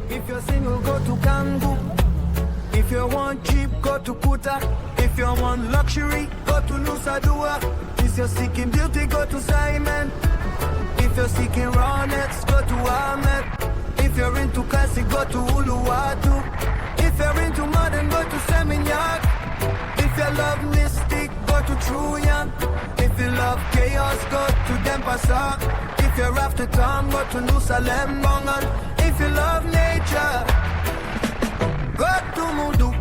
If you're single, go to Kangoo. If you want cheap, go to Kuta. If you want luxury, go to Nusa Dua. If you're seeking beauty, go to Simon. If you're seeking rawness, go to Ahmed. If you're into classic, go to Uluwatu. If you're into modern, go to Seminyak. If you love mystic, go to Truyan. If you love chaos, go to Dempasa. If you're after calm, go to Nusa Lembongan. If you love nature, go to Mudu.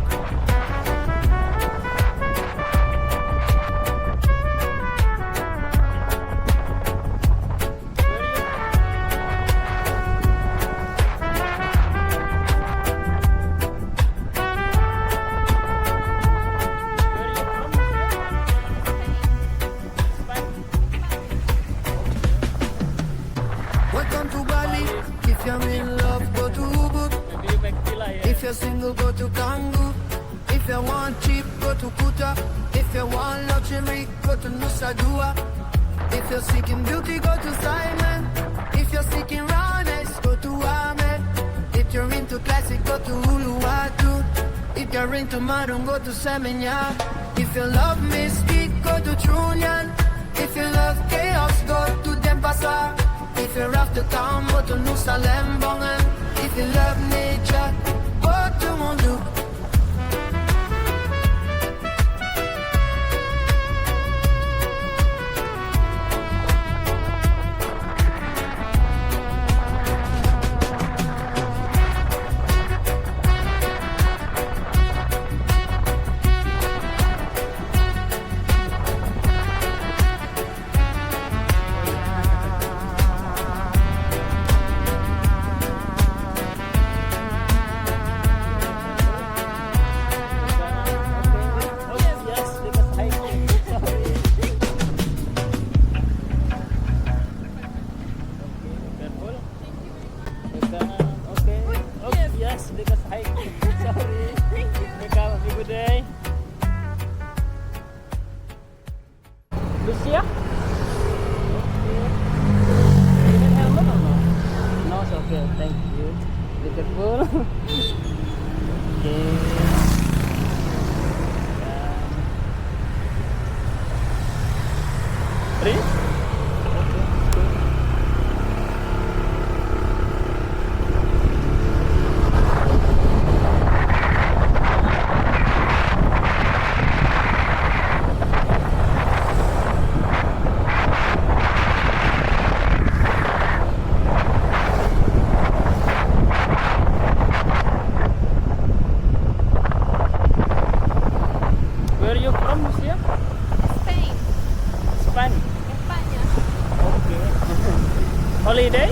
Welcome to Bali. If you're in love, go to Ubud. If you're single, go to Kangoo. If you want cheap, go to Kuta. If you want luxury, go to Nusa Dua. If you're seeking beauty, go to Simon. If you're seeking rawness, go to Ahmed. If you're into classic, go to Uluwatu. If you're into modern, go to Seminyak. If you love mystic, go to Trunyan. If you love chaos, go to Dempasa. If you're after town, go to Nusa Lembongan. If you love nature, go to Mundu. Because hiking. Sorry. Thank you. Welcome. Have a good day. Lucia? Okay. You need helmet or no? No, it's okay. Thank you. Be careful. Okay. Three? Where are you from, Lucia? Spain. Spain. España. Okay. Holiday?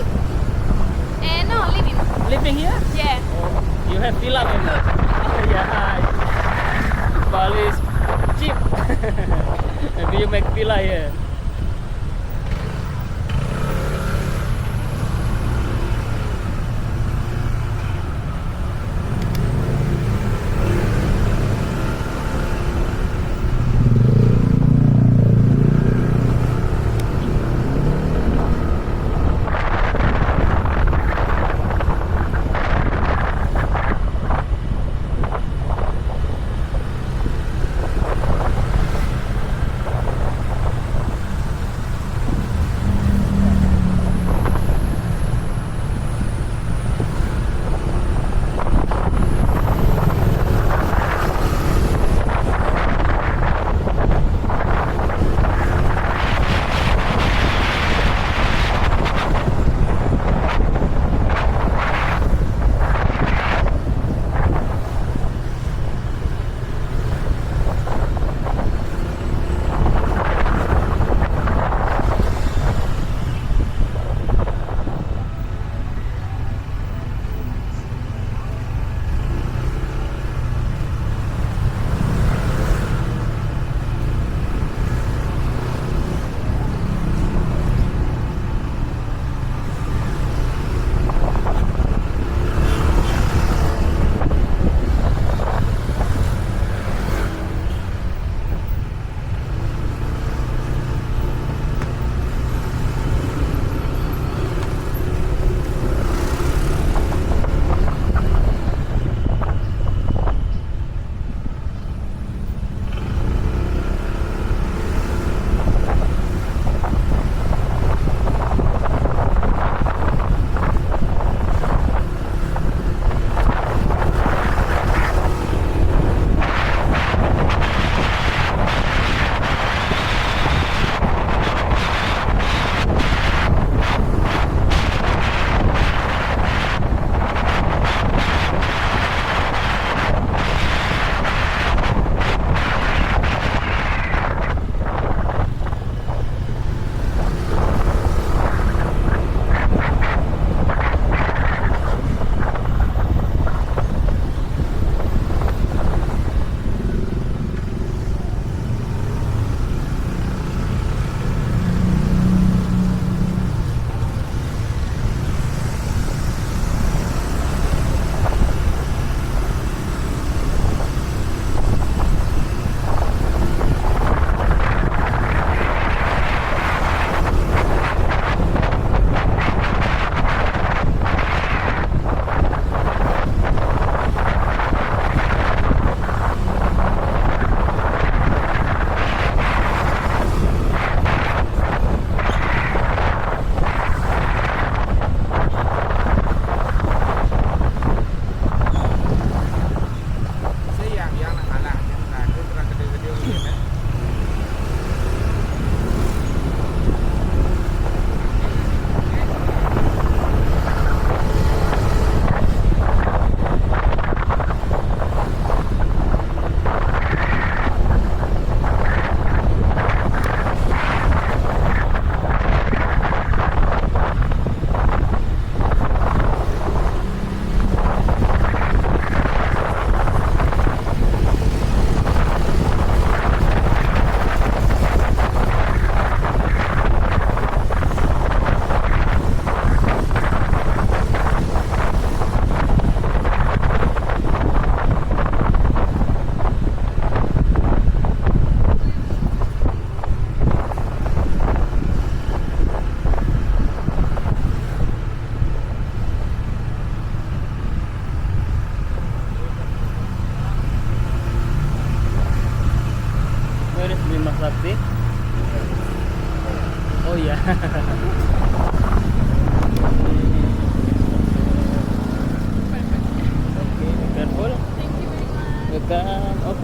No, living. Living here? Yeah. Oh, you have villa maybe? Yeah. Bali is cheap. Maybe you make villa here.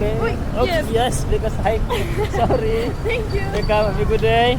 Okay. Uy, Oops, yes. yes, because I. Sorry. Thank you. Welcome. Have a good day.